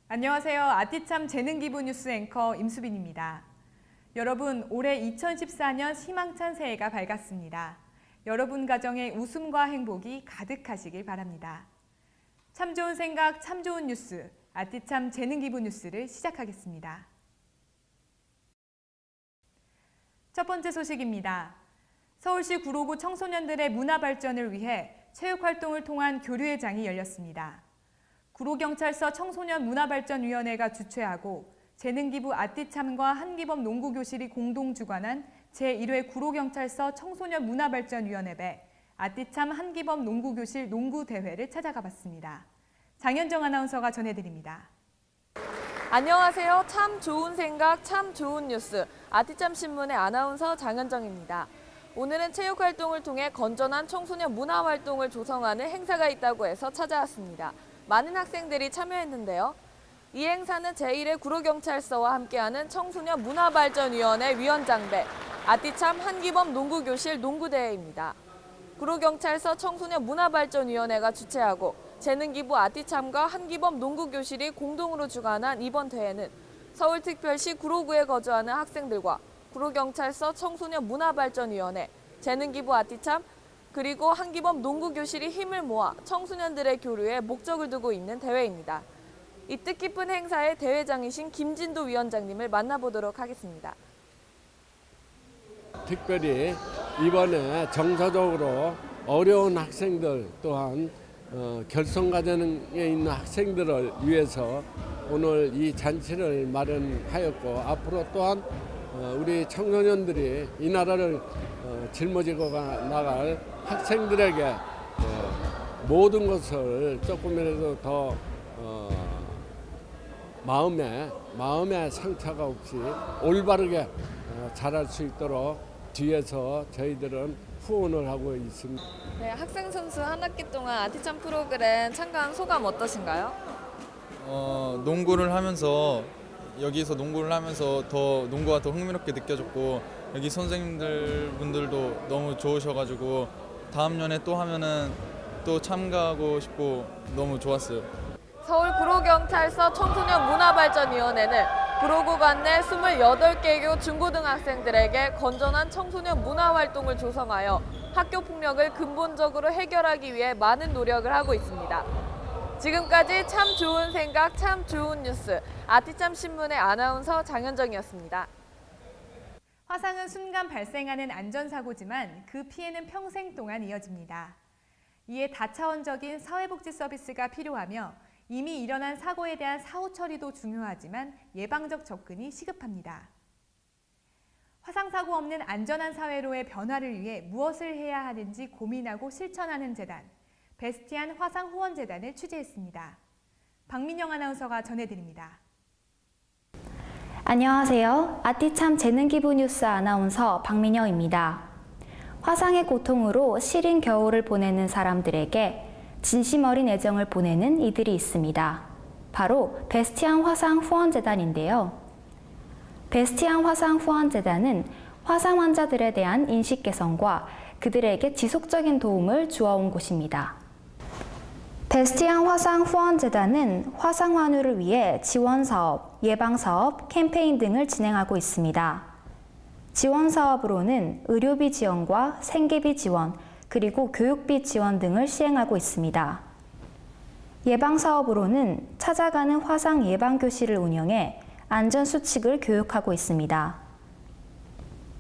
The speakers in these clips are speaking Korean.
안녕하세요. 아티참 재능기부 뉴스 앵커 임수빈입니다. 여러분, 올해 2014년 희망찬 새해가 밝았습니다. 여러분 가정에 웃음과 행복이 가득하시길 바랍니다. 참 좋은 생각, 참 좋은 뉴스, 아티참 재능기부 뉴스를 시작하겠습니다. 첫 번째 소식입니다. 서울시 구로구 청소년들의 문화 발전을 위해 체육활동을 통한 교류회장이 열렸습니다. 구로경찰서 청소년문화발전위원회가 주최하고 재능기부 아티참과 한기범 농구교실이 공동 주관한 제1회 구로경찰서 청소년문화발전위원회배 아티참 한기범 농구교실 농구대회를 찾아가 봤습니다. 장현정 아나운서가 전해드립니다. 안녕하세요. 참 좋은 생각, 참 좋은 뉴스. 아티참 신문의 아나운서 장현정입니다. 오늘은 체육활동을 통해 건전한 청소년 문화활동을 조성하는 행사가 있다고 해서 찾아왔습니다. 많은 학생들이 참여했는데요. 이 행사는 제1회 구로경찰서와 함께하는 청소년문화발전위원회 위원장배 아티참 한기범 농구교실 농구대회입니다. 구로경찰서 청소년문화발전위원회가 주최하고 재능기부 아티참과 한기범 농구교실이 공동으로 주관한 이번 대회는 서울특별시 구로구에 거주하는 학생들과 구로경찰서 청소년문화발전위원회, 재능기부 아티참, 그리고 한기범 농구교실이 힘을 모아 청소년들의 교류에 목적을 두고 있는 대회입니다. 이 뜻깊은 행사의 대회장이신 김진도 위원장님을 만나보도록 하겠습니다. 특별히 이번에 정서적으로 어려운 학생들 또한 결손 과정에 있는 학생들을 위해서 오늘 이 잔치를 마련하였고 앞으로 또한 우리 청소년들이 이 나라를 짊어지고 나갈 학생들에게 모든 것을 조금이라도 더 마음에 상처가 없이 올바르게 잘할 수 있도록 뒤에서 저희들은 후원을 하고 있습니다. 네, 학생 선수 한 학기 동안 아티참 프로그램 참가한 소감 어떠신가요? 농구를 하면서 여기서 농구를 하면서 더 농구가 더 흥미롭게 느껴졌고 여기 선생님들 분들도 너무 좋으셔가지고 다음 년에 또 하면은 또 참가하고 싶고 너무 좋았어요. 서울 구로경찰서 청소년문화발전위원회는 구로구 관내 28개교 중고등학생들에게 건전한 청소년 문화활동을 조성하여 학교 폭력을 근본적으로 해결하기 위해 많은 노력을 하고 있습니다. 지금까지 참 좋은 생각, 참 좋은 뉴스, 아티참 신문의 아나운서 장현정이었습니다. 화상은 순간 발생하는 안전사고지만 그 피해는 평생 동안 이어집니다. 이에 다차원적인 사회복지 서비스가 필요하며 이미 일어난 사고에 대한 사후 처리도 중요하지만 예방적 접근이 시급합니다. 화상사고 없는 안전한 사회로의 변화를 위해 무엇을 해야 하는지 고민하고 실천하는 재단, 베스티안 화상후원재단을 취재했습니다. 박민영 아나운서가 전해드립니다. 안녕하세요. 아티참 재능기부 뉴스 아나운서 박민영입니다. 화상의 고통으로 시린 겨울을 보내는 사람들에게 진심 어린 애정을 보내는 이들이 있습니다. 바로 베스티안 화상후원재단인데요. 베스티안 화상후원재단은 화상 환자들에 대한 인식 개선과 그들에게 지속적인 도움을 주어온 곳입니다. 베스티안 화상후원재단은 화상 환우를 위해 지원사업, 예방사업, 캠페인 등을 진행하고 있습니다. 지원사업으로는 의료비 지원과 생계비 지원, 그리고 교육비 지원 등을 시행하고 있습니다. 예방사업으로는 찾아가는 화상 예방교실을 운영해 안전수칙을 교육하고 있습니다.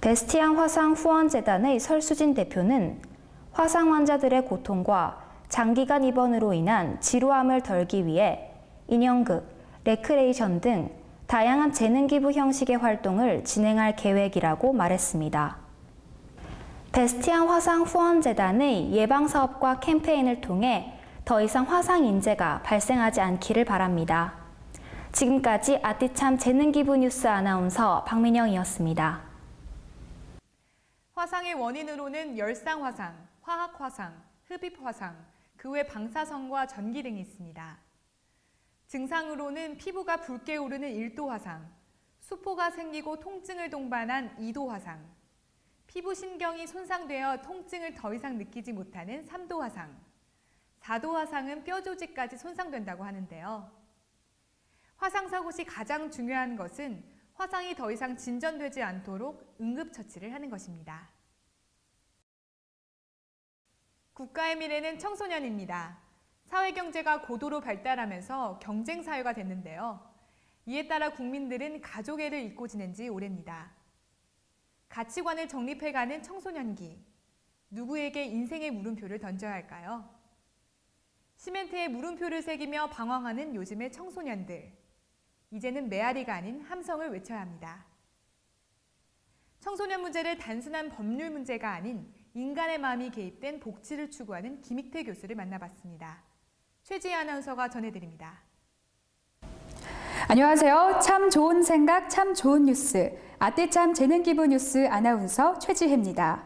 베스티안 화상후원재단의 설수진 대표는 화상 환자들의 고통과 장기간 입원으로 인한 지루함을 덜기 위해 인형극, 레크레이션 등 다양한 재능기부 형식의 활동을 진행할 계획이라고 말했습니다. 베스티안 화상후원재단의 예방사업과 캠페인을 통해 더 이상 화상 인재가 발생하지 않기를 바랍니다. 지금까지 아티참 재능기부 뉴스 아나운서 박민영이었습니다. 화상의 원인으로는 열상화상, 화학화상, 흡입화상, 그 외 방사선과 전기 등이 있습니다. 증상으로는 피부가 붉게 오르는 1도 화상, 수포가 생기고 통증을 동반한 2도 화상, 피부 신경이 손상되어 통증을 더 이상 느끼지 못하는 3도 화상, 4도 화상은 뼈 조직까지 손상된다고 하는데요. 화상 사고 시 가장 중요한 것은 화상이 더 이상 진전되지 않도록 응급처치를 하는 것입니다. 국가의 미래는 청소년입니다. 사회경제가 고도로 발달하면서 경쟁사회가 됐는데요. 이에 따라 국민들은 가족애를 잊고 지낸 지 오래입니다. 가치관을 정립해가는 청소년기. 누구에게 인생의 물음표를 던져야 할까요? 시멘트에 물음표를 새기며 방황하는 요즘의 청소년들. 이제는 메아리가 아닌 함성을 외쳐야 합니다. 청소년 문제를 단순한 법률 문제가 아닌 인간의 마음이 개입된 복지를 추구하는 김익태 교수를 만나봤습니다. 최지혜 아나운서가 전해드립니다. 안녕하세요. 참 좋은 생각, 참 좋은 뉴스. 아떼참 재능기부 뉴스 아나운서 최지혜입니다.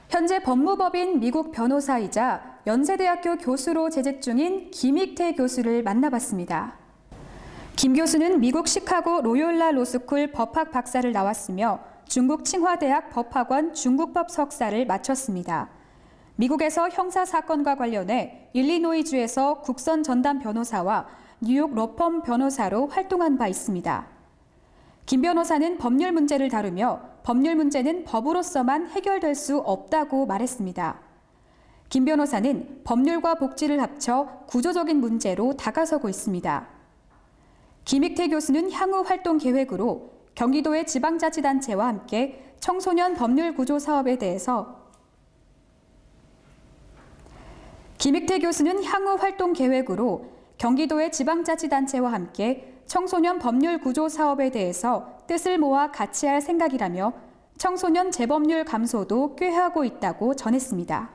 현재 법무법인 미국 변호사이자 연세대학교 교수로 재직 중인 김익태 교수를 만나봤습니다. 김 교수는 미국 시카고 로욜라 로스쿨 법학 박사를 나왔으며 중국 칭화대학 법학원 중국법 석사를 마쳤습니다. 미국에서 형사사건과 관련해 일리노이주에서 국선 전담 변호사와 뉴욕 로펌 변호사로 활동한 바 있습니다. 김 변호사는 법률 문제를 다루며 법률 문제는 법으로서만 해결될 수 없다고 말했습니다. 김 변호사는 법률과 복지를 합쳐 구조적인 문제로 다가서고 있습니다. 김익태 교수는 향후 활동 계획으로 경기도의 지방자치단체와 함께 청소년 법률 구조 사업에 대해서 김익태 교수는 향후 활동 계획으로 경기도의 지방자치단체와 함께 청소년 법률 구조 사업에 대해서 뜻을 모아 같이 할 생각이라며 청소년 재범률 감소도 꾀하고 있다고 전했습니다.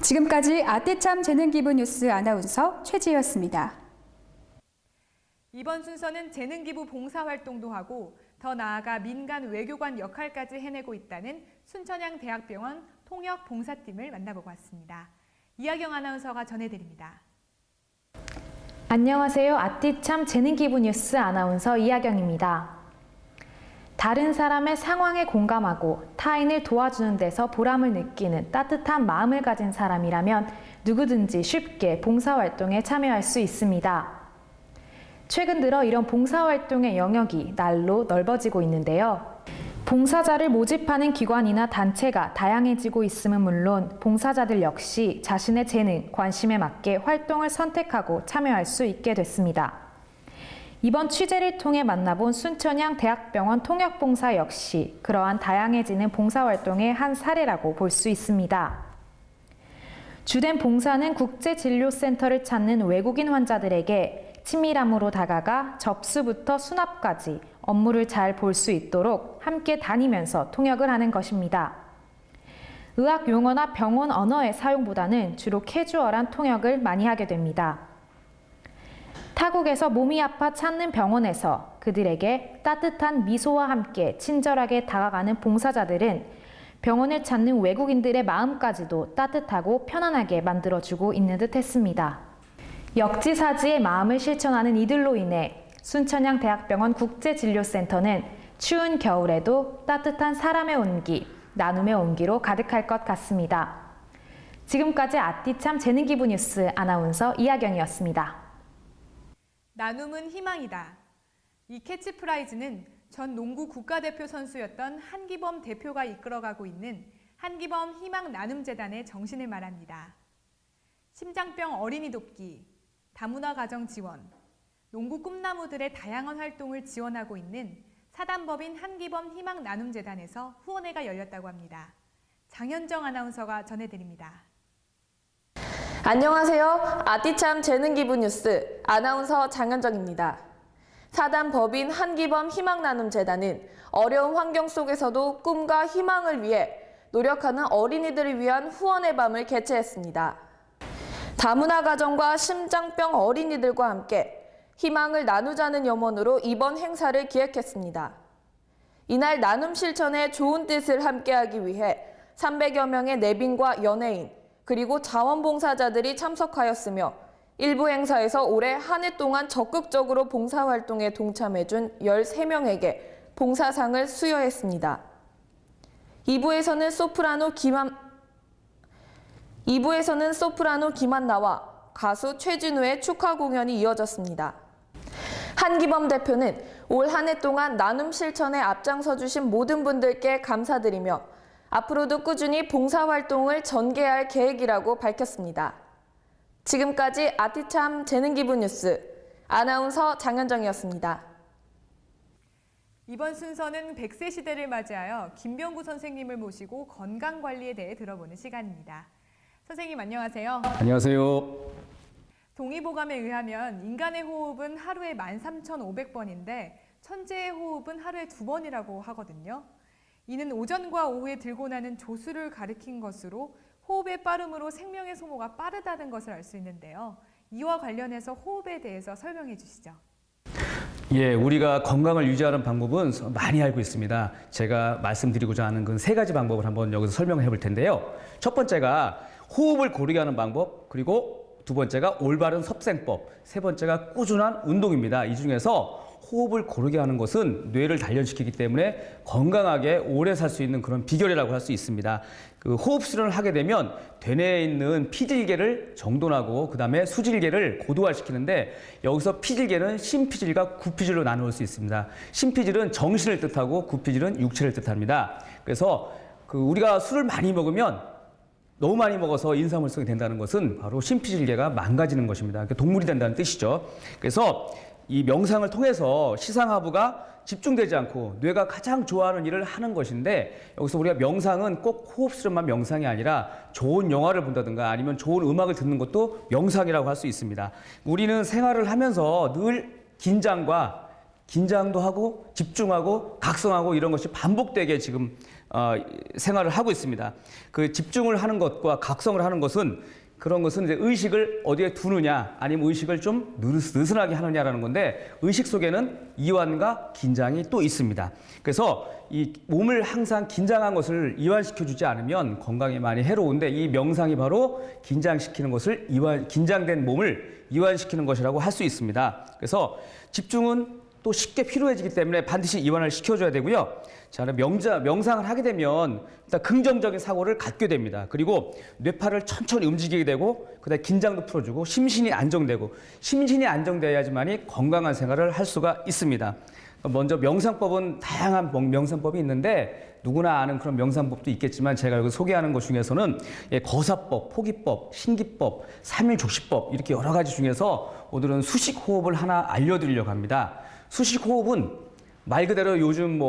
지금까지 아떼참 재능기부 뉴스 아나운서 최지혜였습니다. 이번 순서는 재능기부 봉사활동도 하고 더 나아가 민간 외교관 역할까지 해내고 있다는 순천향대학병원 통역봉사팀을 만나보고 왔습니다. 이하경 아나운서가 전해드립니다. 안녕하세요. 아띠참 재능기부 뉴스 아나운서 이하경입니다. 다른 사람의 상황에 공감하고 타인을 도와주는 데서 보람을 느끼는 따뜻한 마음을 가진 사람이라면 누구든지 쉽게 봉사활동에 참여할 수 있습니다. 최근 들어 이런 봉사활동의 영역이 날로 넓어지고 있는데요. 봉사자를 모집하는 기관이나 단체가 다양해지고 있음은 물론 봉사자들 역시 자신의 재능, 관심에 맞게 활동을 선택하고 참여할 수 있게 됐습니다. 이번 취재를 통해 만나본 순천향 대학병원 통역봉사 역시 그러한 다양해지는 봉사활동의 한 사례라고 볼 수 있습니다. 주된 봉사는 국제진료센터를 찾는 외국인 환자들에게 친밀함으로 다가가 접수부터 수납까지 업무를 잘 볼 수 있도록 함께 다니면서 통역을 하는 것입니다. 의학 용어나 병원 언어의 사용보다는 주로 캐주얼한 통역을 많이 하게 됩니다. 타국에서 몸이 아파 찾는 병원에서 그들에게 따뜻한 미소와 함께 친절하게 다가가는 봉사자들은 병원을 찾는 외국인들의 마음까지도 따뜻하고 편안하게 만들어주고 있는 듯 했습니다. 역지사지의 마음을 실천하는 이들로 인해 순천향 대학병원 국제진료센터는 추운 겨울에도 따뜻한 사람의 온기, 나눔의 온기로 가득할 것 같습니다. 지금까지 아띠참 재능기부 뉴스 아나운서 이하경이었습니다. 나눔은 희망이다. 이 캐치프라이즈는 전 농구 국가대표 선수였던 한기범 대표가 이끌어가고 있는 한기범 희망나눔재단의 정신을 말합니다. 심장병 어린이 돕기, 다문화 가정 지원, 농구 꿈나무들의 다양한 활동을 지원하고 있는 사단법인 한기범 희망나눔재단에서 후원회가 열렸다고 합니다. 장현정 아나운서가 전해드립니다. 안녕하세요. 아띠참 재능기부 뉴스 아나운서 장현정입니다. 사단법인 한기범 희망나눔재단은 어려운 환경 속에서도 꿈과 희망을 위해 노력하는 어린이들을 위한 후원의 밤을 개최했습니다. 다문화 가정과 심장병 어린이들과 함께 희망을 나누자는 염원으로 이번 행사를 기획했습니다. 이날 나눔 실천에 좋은 뜻을 함께하기 위해 300여 명의 내빈과 연예인, 그리고 자원봉사자들이 참석하였으며 일부 행사에서 올해 한 해 동안 적극적으로 봉사활동에 동참해준 13명에게 봉사상을 수여했습니다. 2부에서는 소프라노 김한나와 가수 최진우의 축하 공연이 이어졌습니다. 한기범 대표는 올 한 해 동안 나눔 실천에 앞장서 주신 모든 분들께 감사드리며 앞으로도 꾸준히 봉사활동을 전개할 계획이라고 밝혔습니다. 지금까지 아티참 재능기부 뉴스 아나운서 장현정이었습니다. 이번 순서는 100세 시대를 맞이하여 김병구 선생님을 모시고 건강관리에 대해 들어보는 시간입니다. 선생님 안녕하세요. 안녕하세요. 동의보감에 의하면 인간의 호흡은 하루에 13,500번인데 천재의 호흡은 하루에 2번이라고 하거든요. 이는 오전과 오후에 들고 나는 조수를 가리킨 것으로 호흡의 빠름으로 생명의 소모가 빠르다는 것을 알 수 있는데요. 이와 관련해서 호흡에 대해서 설명해 주시죠. 예, 우리가 건강을 유지하는 방법은 많이 알고 있습니다. 제가 말씀드리고자 하는 그 3가지 방법을 한번 여기서 설명해 볼 텐데요. 첫 번째가 호흡을 고르게 하는 방법, 그리고 두 번째가 올바른 섭생법, 세 번째가 꾸준한 운동입니다. 이 중에서 호흡을 고르게 하는 것은 뇌를 단련시키기 때문에 건강하게 오래 살 수 있는 그런 비결이라고 할 수 있습니다. 그 호흡 수련을 하게 되면 대뇌에 있는 피질계를 정돈하고 그다음에 수질계를 고도화시키는데 여기서 피질계는 심피질과 구피질로 나눌 수 있습니다. 심피질은 정신을 뜻하고 구피질은 육체를 뜻합니다. 그래서 우리가 술을 많이 먹으면 너무 많이 먹어서 인사물성이 된다는 것은 바로 심피질계가 망가지는 것입니다. 그러니까 동물이 된다는 뜻이죠. 그래서 이 명상을 통해서 시상하부가 집중되지 않고 뇌가 가장 좋아하는 일을 하는 것인데 여기서 우리가 명상은 꼭 호흡 수련만 명상이 아니라 좋은 영화를 본다든가 아니면 좋은 음악을 듣는 것도 명상이라고 할 수 있습니다. 우리는 생활을 하면서 늘 긴장도 하고 집중하고 각성하고 이런 것이 반복되게 지금 생활을 하고 있습니다. 그 집중을 하는 것과 각성을 하는 것은 그런 것은 이제 의식을 어디에 두느냐 아니면 의식을 좀 느슨하게 하느냐라는 건데 의식 속에는 이완과 긴장이 또 있습니다. 그래서 이 몸을 항상 긴장한 것을 이완시켜 주지 않으면 건강에 많이 해로운데 이 명상이 바로 긴장시키는 것을 긴장된 몸을 이완시키는 것이라고 할 수 있습니다. 그래서 집중은 또 쉽게 피로해지기 때문에 반드시 이완을 시켜줘야 되고요. 자, 명상을 하게 되면 일단 긍정적인 사고를 갖게 됩니다. 그리고 뇌파를 천천히 움직이게 되고 그다음에 긴장도 풀어주고 심신이 안정돼야지만이 건강한 생활을 할 수가 있습니다. 먼저 명상법은 다양한 명상법이 있는데 누구나 아는 그런 명상법도 있겠지만 제가 여기 소개하는 것 중에서는 거사법, 포기법, 신기법, 3일족시법 이렇게 여러 가지 중에서 오늘은 수식호흡을 하나 알려드리려고 합니다. 수식호흡은 말 그대로 요즘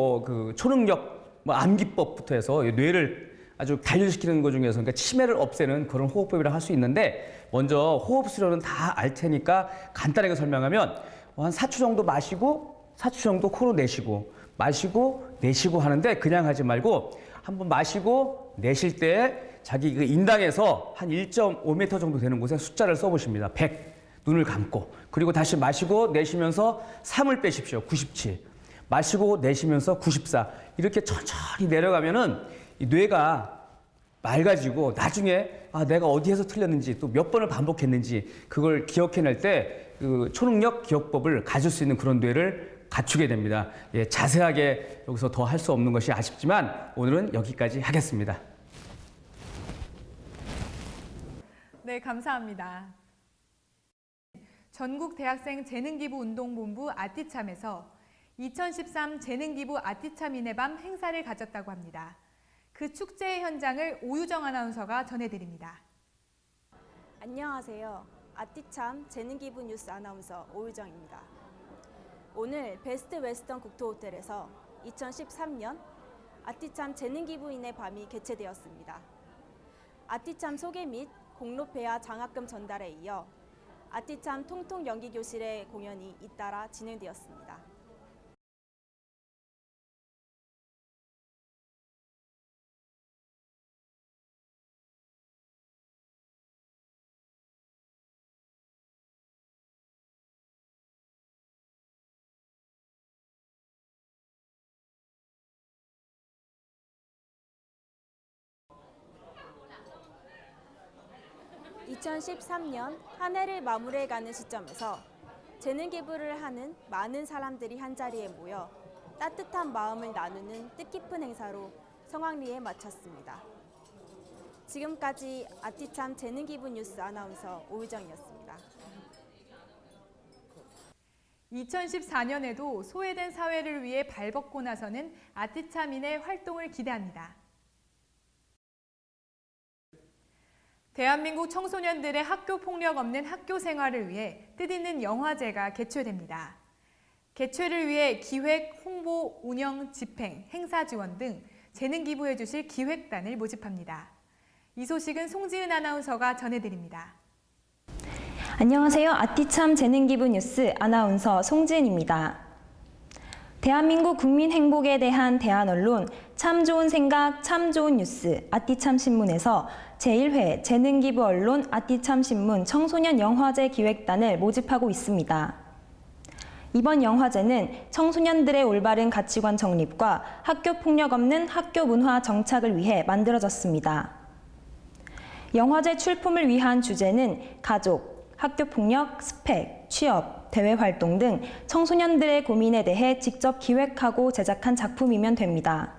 초능력 암기법부터 해서 뇌를 아주 단련시키는 것 중에서 그러니까 치매를 없애는 그런 호흡법이라 할 수 있는데 먼저 호흡 수련은 다 알 테니까 간단하게 설명하면 한 4초 정도 마시고 4초 정도 코로 내쉬고 마시고 내쉬고 하는데 그냥 하지 말고 한번 마시고 내쉴 때 자기 그 인당에서 한 1.5m 정도 되는 곳에 숫자를 써보십니다. 100 눈을 감고 그리고 다시 마시고 내쉬면서 3을 빼십시오. 97 마시고 내쉬면서 94 이렇게 천천히 내려가면은 이 뇌가 맑아지고 나중에 내가 어디에서 틀렸는지 또 몇 번을 반복했는지 그걸 기억해낼 때 그 초능력 기억법을 가질 수 있는 그런 뇌를 갖추게 됩니다. 예, 자세하게 여기서 더 할 수 없는 것이 아쉽지만 오늘은 여기까지 하겠습니다. 네, 감사합니다. 전국 대학생 재능기부 운동본부 아티참에서 2013 재능기부 아티참인의 밤 행사를 가졌다고 합니다. 그 축제의 현장을 오유정 아나운서가 전해드립니다. 안녕하세요. 아티참 재능기부 뉴스 아나운서 오유정입니다. 오늘 베스트 웨스턴 국토호텔에서 2013년 아티참 재능기부인의 밤이 개최되었습니다. 아티참 소개 및 공로패와 장학금 전달에 이어 아티참 통통연기교실의 공연이 잇따라 진행되었습니다. (2013년) 한 해를 마무리해가는 시점에서 재능 기부를 하는 많은 사람들이 한자리에 모여 따뜻한 마음을 나누는 뜻깊은 행사로 성황리에 마쳤습니다. 지금까지 아티참 재능 기부 뉴스 아나운서 오유정이었습니다. 2014년에도 소외된 사회를 위해 발벗고 나서는 아티참인의 활동을 기대합니다. 대한민국 청소년들의 학교 폭력 없는 학교 생활을 위해 뜻있는 영화제가 개최됩니다. 개최를 위해 기획, 홍보, 운영, 집행, 행사 지원 등 재능 기부해 주실 기획단을 모집합니다. 이 소식은 송지은 아나운서가 전해드립니다. 안녕하세요. 아티참 재능기부 뉴스 아나운서 송지은입니다. 대한민국 국민 행복에 대한 대한언론 참 좋은 생각 참 좋은 뉴스 아티참 신문에서 제1회 재능기부 언론 아티참 신문 청소년 영화제 기획단을 모집하고 있습니다. 이번 영화제는 청소년들의 올바른 가치관 정립과 학교 폭력 없는 학교 문화 정착을 위해 만들어졌습니다. 영화제 출품을 위한 주제는 가족, 학교 폭력, 스펙, 취업, 대외 활동 등 청소년들의 고민에 대해 직접 기획하고 제작한 작품이면 됩니다.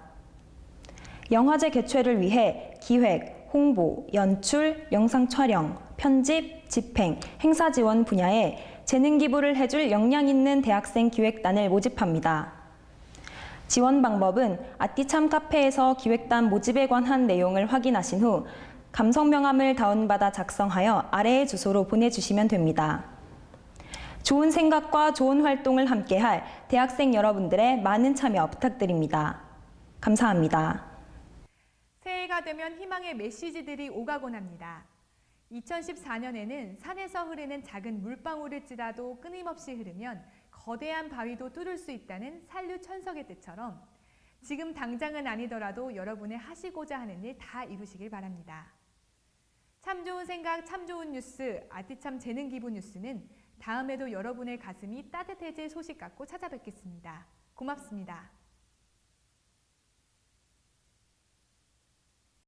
영화제 개최를 위해 기획, 홍보, 연출, 영상 촬영, 편집, 집행, 행사 지원 분야에 재능 기부를 해줄 역량 있는 대학생 기획단을 모집합니다. 지원 방법은 아티참 카페에서 기획단 모집에 관한 내용을 확인하신 후 감성 명함을 다운받아 작성하여 아래의 주소로 보내주시면 됩니다. 좋은 생각과 좋은 활동을 함께할 대학생 여러분들의 많은 참여 부탁드립니다. 감사합니다. 새해가 되면 희망의 메시지들이 오가곤 합니다. 2014년에는 산에서 흐르는 작은 물방울을 찌라도 끊임없이 흐르면 거대한 바위도 뚫을 수 있다는 산류 천석의 뜻처럼 지금 당장은 아니더라도 여러분의 하시고자 하는 일 다 이루시길 바랍니다. 참 좋은 생각, 참 좋은 뉴스, 아티참 재능 기부 뉴스는 다음에도 여러분의 가슴이 따뜻해질 소식 갖고 찾아뵙겠습니다. 고맙습니다.